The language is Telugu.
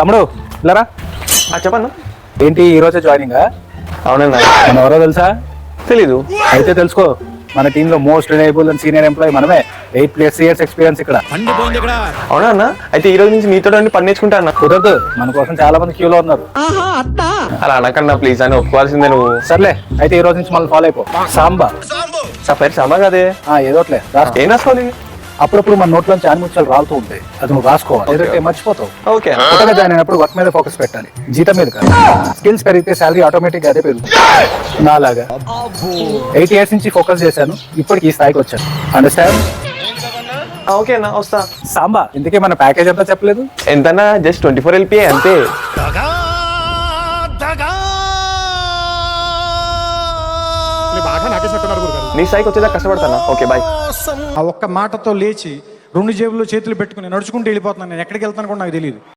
తమ్ముడు ఇలారా. చెప్పన్నా. ఏంటి ఈ రోజే జాయినింగ్? అవునన్నా. మన ఎవరో తెలుసా? తెలీదు. అయితే తెలుసుకో, మన టీమ్ లో most reliable and senior employee మనమే. 8+ years ఎక్స్పీరియన్స్ ఇక్కడ. అవునా అన్న? అయితే ఈ రోజు నుంచి మీతో పని నేర్చుకుంటా అన్న. కుదరదు, మన కోసం చాలా మంది క్యూలో ఉన్నారు. అలా అనకన్నా ప్లీజ్ అని ఒప్పుకోవాల్సిందే నువ్వు. సర్లే, అయితే ఈ రోజు నుంచి మనం ఫాలో అయిపో. సాంబా. పేరు సాంబా కదే. ఏదోట్లే రాసుకో. ఏం రాసుకోవాలి? అప్పుడప్పుడు మన నోట్లోంచి ఆనిముత్యాలు రాలుతూ ఉంటాయి, అది నువ్వు రాసుకోవాలి. లేదంటే మర్చిపోతావు. ఓకే. కొత్తగా జాయిన్ అయినప్పుడు వర్క్ మీద ఫోకస్ పెట్టాలి, జీతం మీద కాదు. స్కిల్స్ పెరిగితే శాలరీ ఆటోమేటిక్ అదే పెరుగుతుంది. నాలాగా 8 years నుంచి ఫోకస్ చేశాను, ఇప్పటికి ఈ స్థాయికి వచ్చాను. అండర్స్టాండ్? ఓకే అన్న, వస్తా. సాంబా, ఇందుకే మన ప్యాకేజ్ అంతా చెప్పలేదు. ఎంతన్నా? జస్ట్ 24 LPA అంతే. నీ స్థాయికి వచ్చేదా కష్టపడతానా. Okay bye. ఆ ఒక్క మాటతో లేచి 2 జేబుల్లో చేతులు పెట్టుకుని నడుచుకుంటూ వెళ్ళిపోతున్నాను. నేను ఎక్కడికి వెళ్తాను కూడా నాకు తెలియదు.